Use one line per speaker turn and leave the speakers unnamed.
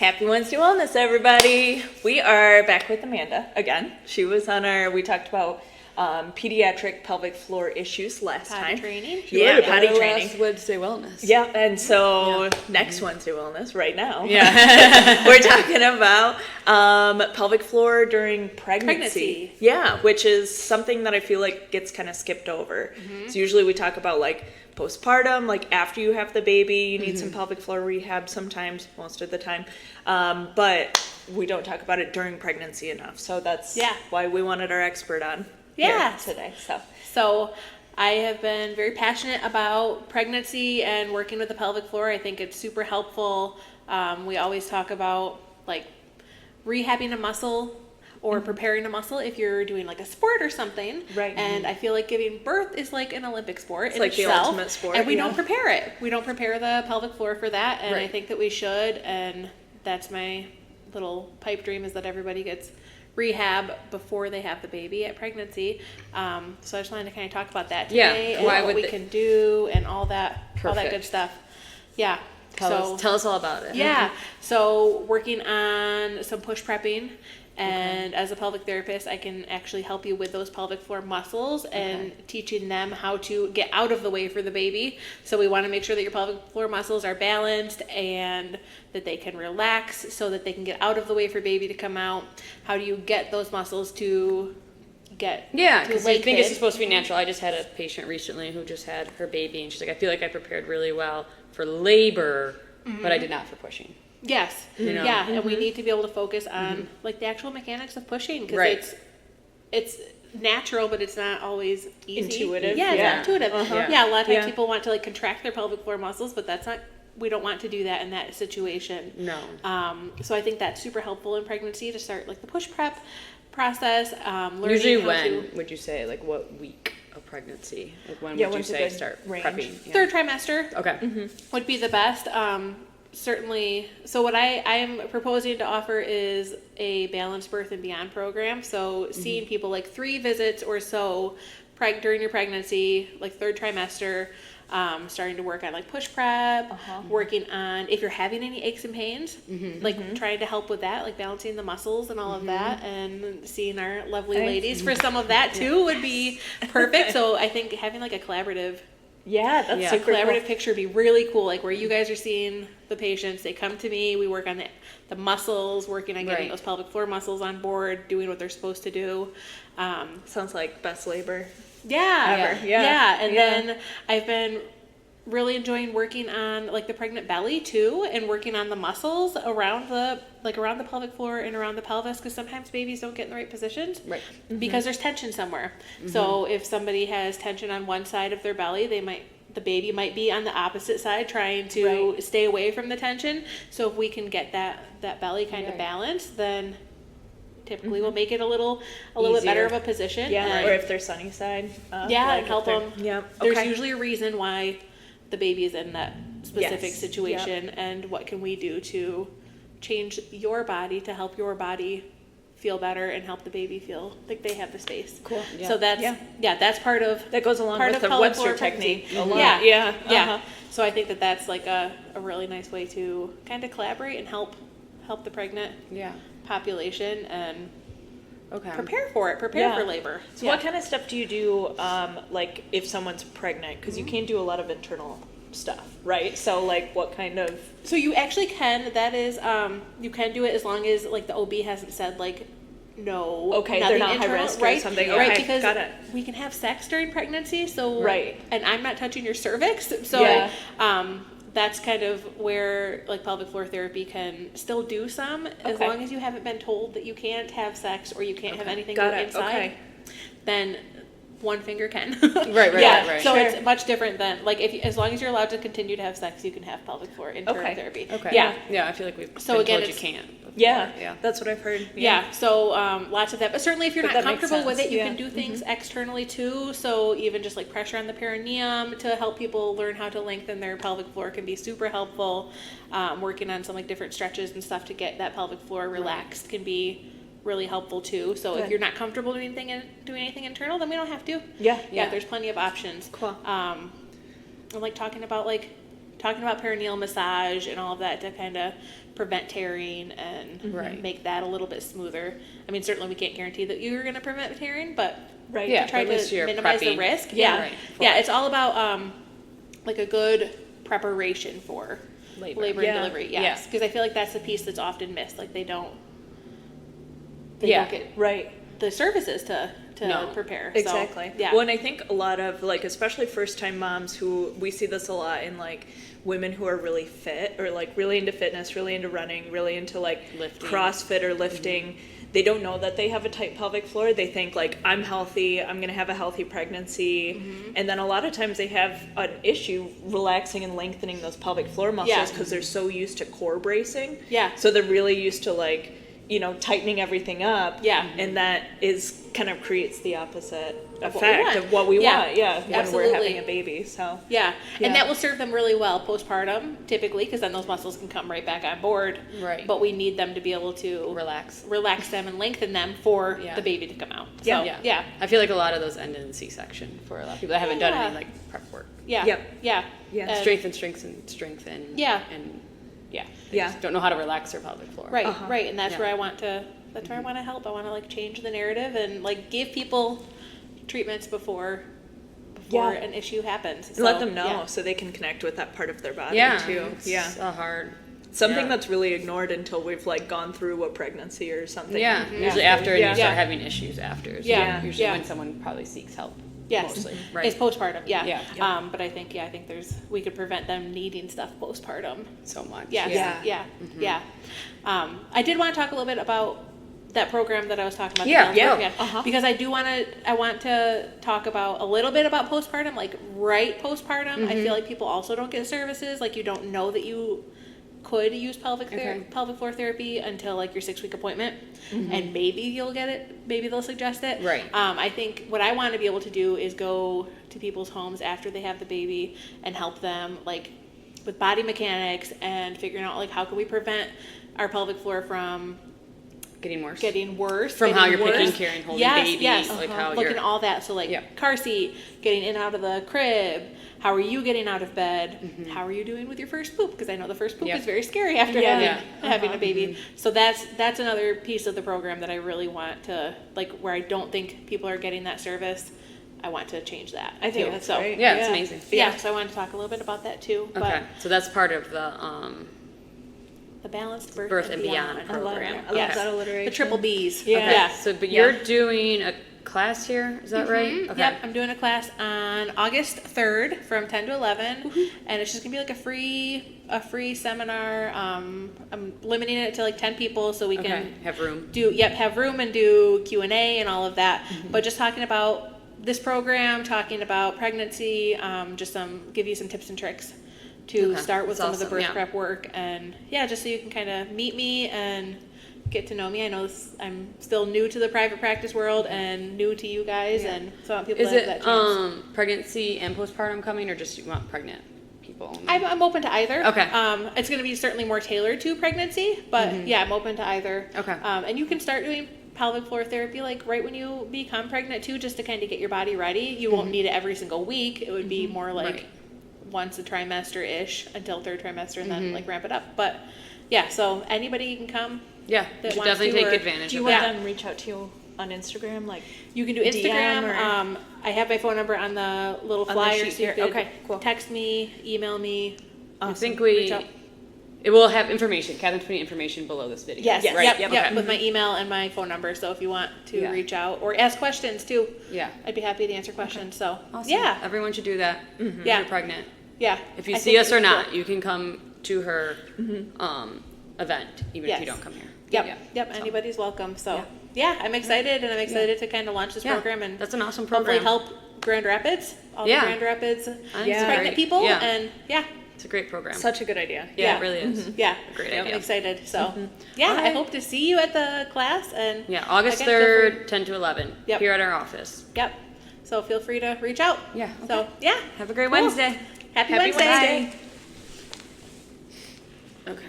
Happy Wednesday Wellness, everybody. We are back with Amanda again. She was on we talked about pediatric pelvic floor issues last time.
Training.
Yeah, potty training.
Last Wednesday Wellness.
Yeah, and so next Wednesday Wellness, right now.
Yeah.
We're talking about pelvic floor during pregnancy. Yeah, which is something that I feel like gets kind of skipped over. Mm-hmm. So usually we talk about like postpartum, like after you have the baby, you need some pelvic floor rehab sometimes, most of the time. But we don't talk about it during pregnancy enough. So that's why we wanted our expert on here today.
So I have been very passionate about pregnancy and working with the pelvic floor. I think it's super helpful. We always talk about like rehabbing a muscle or preparing a muscle if you're doing like a sport or something.
Right.
And I feel like giving birth is like an Olympic sport
in itself. The ultimate sport.
And we don't prepare it. We don't prepare the pelvic floor for that. And
right.
I think that we should. And that's my little pipe dream, is that everybody gets rehab before they have the baby at pregnancy. So I just wanted to kind of talk about that today and what we can do and all that good stuff. Yeah.
Tell us all about it.
Yeah. So working on some push prepping. And as a pelvic therapist, I can actually help you with those pelvic floor muscles and teaching them how to get out of the way for the baby. So we want to make sure that your pelvic floor muscles are balanced and that they can relax so that they can get out of the way for baby to come out. How do you get those muscles to get
because I think it's supposed to be natural. I just had a patient recently who just had her baby, and she's like, I feel like I prepared really well for labor, but I did not for pushing.
Yes.
You know?
Yeah, and we need to be able to focus on like the actual mechanics of pushing, because it's natural, but it's not always easy.
Intuitive.
Yeah, it's not intuitive. Yeah, a lot of times people want to like contract their pelvic floor muscles, but we don't want to do that in that situation.
No.
So I think that's super helpful in pregnancy to start like the push prep process.
Usually when would you say, like what week of pregnancy? Like when would you say start prepping? Yeah.
Third trimester.
Okay.
Would be the best. Certainly. So what I am proposing to offer is a balanced birth and beyond program. So seeing people like 3 visits or so during your pregnancy, like third trimester, starting to work on like push prep, working on if you're having any aches and pains, like trying to help with that, like balancing the muscles and all of that, and seeing our lovely ladies for some of that too would be perfect. So I think having like a collaborative
super
collaborative
cool.
picture would be really cool, like where you guys are seeing the patients, they come to me, we work on the muscles, working on getting those pelvic floor muscles on board, doing what they're supposed to do.
Sounds like best labor
ever.
And
then I've been really enjoying working on like the pregnant belly too, and working on the muscles around the pelvic floor and around the pelvis, because sometimes babies don't get in the right positions because there's tension somewhere. So if somebody has tension on one side of their belly, the baby might be on the opposite side trying to stay away from the tension. So if we can get that belly kind of balanced, then typically we'll make it a little bit better of a position.
Or if they're sunny side.
And help them. There's
Okay.
usually a reason why the baby is in that specific situation, and what can we do to change your body to help your body feel better and help the baby feel like they have the space.
Cool.
So that's part of
that goes along
part
with
of
the
pelvic
Webster
floor
technique.
Yeah. So I think that's like a really nice way to kind of collaborate and help the pregnant population and prepare for labor.
So what kind of stuff do you do like if someone's pregnant, because you can't do a lot of internal stuff, right? So like what kind of...
So you actually can, that is, you can do it as long as like the OB hasn't said like no,
they're not high risk or something.
Right,
Okay,
because
got it.
we can have sex during pregnancy, so and I'm not touching your cervix, so that's kind of where like pelvic floor therapy can still do some, as long as you haven't been told that you can't have sex or you can't have anything go inside. Then one finger can.
Right.
So it's much different than like as long as you're allowed to continue to have sex, you can have pelvic floor internal therapy.
I feel like we've been told you can't before.
That's what I've heard.
So lots of that, but certainly if you're not comfortable with it, you can do things
Mm-hmm.
externally too. So even just like pressure on the perineum to help people learn how to lengthen their pelvic floor can be super helpful. Working on some like different stretches and stuff to get that pelvic floor relaxed can be really helpful too. So if you're not comfortable doing anything internal, then we don't have to. There's plenty of options.
Cool.
I'm like talking about like talking about perineal massage and all of that to kind of prevent tearing and make that a little bit smoother. I mean, certainly we can't guarantee that you're going to prevent tearing, but to try to minimize the risk. It's all about like a good preparation for labor and delivery. Yes, because I feel like that's the piece that's often missed. Like they don't get the services to prepare.
Exactly.
So,
Well, and I think a lot of like, especially first time moms who we see this a lot in like women who are really fit or like really into fitness, really into running, really into like
lifting.
CrossFit or lifting. They don't know that they have a tight pelvic floor. They think like, I'm healthy, I'm going to have a healthy pregnancy. And then a lot of times they have an issue relaxing and lengthening those pelvic floor muscles because they're so used to core bracing. So they're really used to like, you know, tightening everything up. And that is kind of creates the opposite effect of what we want. When we're having a baby. So
and that will serve them really well postpartum, typically, because then those muscles can come right back on board. But we need them to be able to relax them and lengthen them for the baby to come out. So,
I feel like a lot of those end in C-section for a lot of people that haven't done any like prep work. Strength and they just don't know how to relax their pelvic floor.
Right, and that's where I want to. That's where I want to help. I want to like change the narrative and like give people treatments before an issue happens. So,
let them know so they can connect with that part of their body too.
It's so hard.
Something that's really ignored until we've like gone through a pregnancy or something.
Usually after and you start having issues after. So usually when someone probably seeks help. Mostly.
It's postpartum. But I think we could prevent them needing stuff postpartum
so much.
I did want to talk a little bit about that program that I was talking about. Because I want to talk about a little bit about postpartum, like postpartum. I feel like people also don't get services, like you don't know that you could use pelvic floor therapy until like your 6-week appointment, and maybe you'll get it, maybe they'll suggest it. I think what I want to be able to do is go to people's homes after they have the baby and help them like with body mechanics and figuring out like how can we prevent our pelvic floor from
getting worse
from
how you're picking, carrying, holding babies, like how
looking at all that. So like car seat, getting in and out of the crib, how are you getting out of bed, how are you doing with your first poop, because I know the first poop is very scary after having a baby. So that's another piece of the program that I really want to like, where I don't think people are getting that service. I want to change that.
I think that's great.
It's amazing.
So I wanted to talk a little bit about that too.
Okay, so that's part of the
Balanced Birth and Beyond program.
I love that alliteration.
The triple B's.
But you're doing a class here, is that right? Okay.
Yep, I'm doing a class on August 3rd from 10 to 11, and it's just gonna be like a free seminar. I'm limiting it to like 10 people so we can
have room.
Have room and do Q&A and all of that. But just talking about this program, talking about pregnancy, give you some tips and tricks to start with some of the birth prep work, and just so you can kind of meet me and get to know me. I know I'm still new to the private practice world and new to you guys, and so I want people to have that chance.
Pregnancy and postpartum coming, or just you want pregnant people only?
I'm open to either.
Okay.
It's going to be certainly more tailored to pregnancy, but I'm open to either.
Okay.
And you can start doing pelvic floor therapy like right when you become pregnant too, just to kind of get your body ready. You won't need it every single week. It would be more like once a trimester-ish until third trimester, and then like ramp it up. But so anybody can come.
You should definitely take advantage.
Do you want them to reach out to you on Instagram? Like
you can do Instagram. I have my phone number on the little flyer. So you could text me, email me.
Awesome. I think it will have information. Catherine's putting information below this video.
Yes.
Right?
Yep. With my email and my phone number. So if you want to reach out or ask questions too, I'd be happy to answer questions. So
awesome. Everyone should do that. If you're pregnant. If you see us or not, you can come to her event, even if you don't come here.
Yep. Anybody's welcome. So I'm excited, and I'm excited to kind of launch this program, and
that's an awesome program.
Hopefully help Grand Rapids, all the Grand Rapids pregnant people, and
it's a great program.
Such a good idea.
It really is.
A great idea. I'm excited. So I hope to see you at the class, and
August 3rd, 10 to 11, here at our office.
So feel free to reach out. So
have a great Wednesday.
Happy Wednesday.
Okay.